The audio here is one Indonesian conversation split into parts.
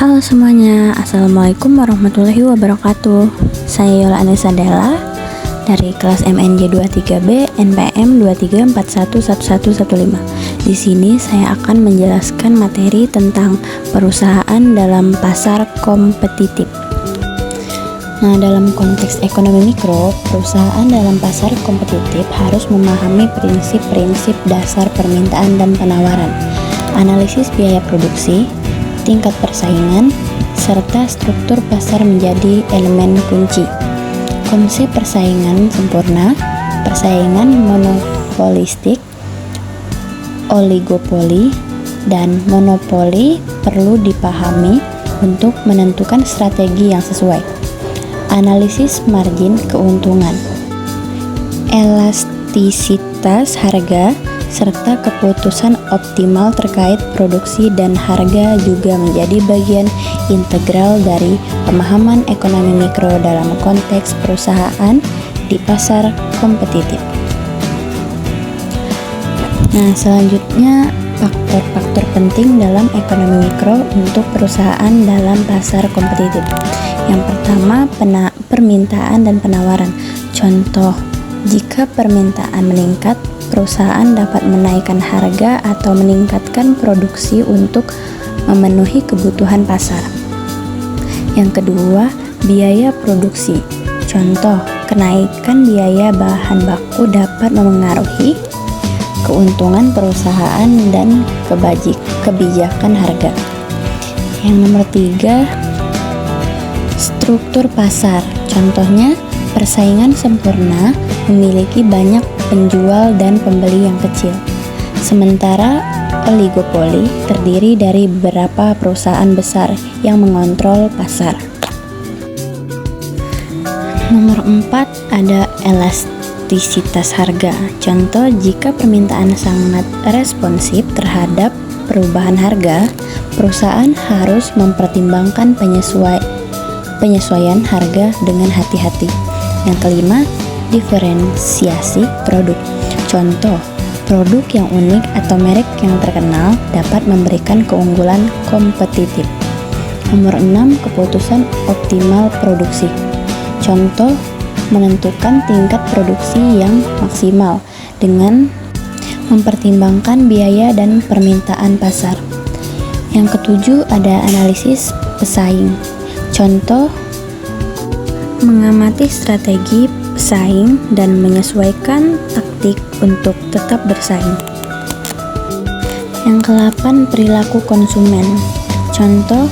Halo semuanya, Assalamualaikum warahmatullahi wabarakatuh. Saya Yola Anissa Della dari kelas MNJ 23B NPM 23411115. Di sini saya akan menjelaskan materi tentang perusahaan dalam pasar kompetitif. Nah, dalam konteks ekonomi mikro, perusahaan dalam pasar kompetitif harus memahami prinsip-prinsip dasar permintaan dan penawaran, analisis biaya produksi, tingkat persaingan, serta struktur pasar menjadi elemen kunci. Konsep persaingan sempurna, persaingan monopolistik, oligopoli, dan monopoli perlu dipahami untuk menentukan strategi yang sesuai. Analisis margin keuntungan, elastisitas harga, serta keputusan optimal terkait produksi dan harga juga menjadi bagian integral dari pemahaman ekonomi mikro dalam konteks perusahaan di pasar kompetitif. Nah, selanjutnya faktor-faktor penting dalam ekonomi mikro untuk perusahaan dalam pasar kompetitif. Yang pertama, permintaan dan penawaran. Contoh, jika permintaan meningkat, perusahaan dapat menaikkan harga atau meningkatkan produksi untuk memenuhi kebutuhan pasar. Yang kedua, biaya produksi. Contoh, kenaikan biaya bahan baku dapat memengaruhi keuntungan perusahaan dan kebijakan harga. Yang nomor tiga, struktur pasar. Contohnya, persaingan sempurna memiliki banyak penjual dan pembeli yang kecil. Sementara oligopoli terdiri dari beberapa perusahaan besar yang mengontrol pasar. Nomor 4 ada elastisitas harga. Contoh, jika permintaan sangat responsif terhadap perubahan harga, perusahaan harus mempertimbangkan penyesuaian harga dengan hati-hati. Yang kelima, diferensiasi produk. Contoh, produk yang unik atau merek yang terkenal dapat memberikan keunggulan kompetitif. Nomor 6, keputusan optimal produksi. Contoh, menentukan tingkat produksi yang maksimal dengan mempertimbangkan biaya dan permintaan pasar. Yang ketujuh, ada analisis pesaing. Contoh, mengamati strategi pesaing dan menyesuaikan taktik untuk tetap bersaing. Yang ke-8, perilaku konsumen. Contoh,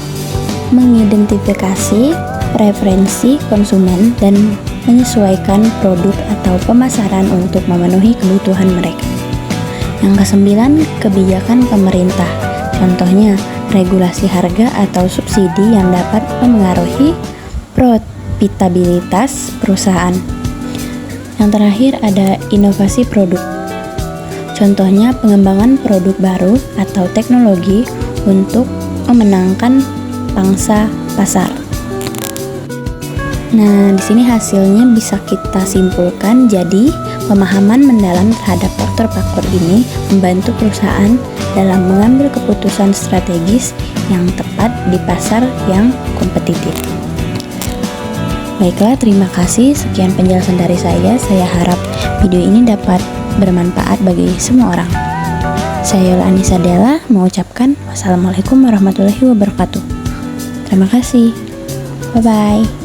mengidentifikasi preferensi konsumen dan menyesuaikan produk atau pemasaran untuk memenuhi kebutuhan mereka. Yang ke-9, kebijakan pemerintah. Contohnya, regulasi harga atau subsidi yang dapat memengaruhi profitabilitas perusahaan. Yang terakhir ada inovasi produk. Contohnya, pengembangan produk baru atau teknologi untuk memenangkan pangsa pasar. Nah, di sini hasilnya bisa kita simpulkan, jadi pemahaman mendalam terhadap faktor-faktor ini membantu perusahaan dalam mengambil keputusan strategis yang tepat di pasar yang kompetitif. Baiklah, terima kasih. Sekian penjelasan dari saya. Saya harap video ini dapat bermanfaat bagi semua orang. Saya Yola Anissa Della mengucapkan wassalamualaikum warahmatullahi wabarakatuh. Terima kasih. Bye-bye.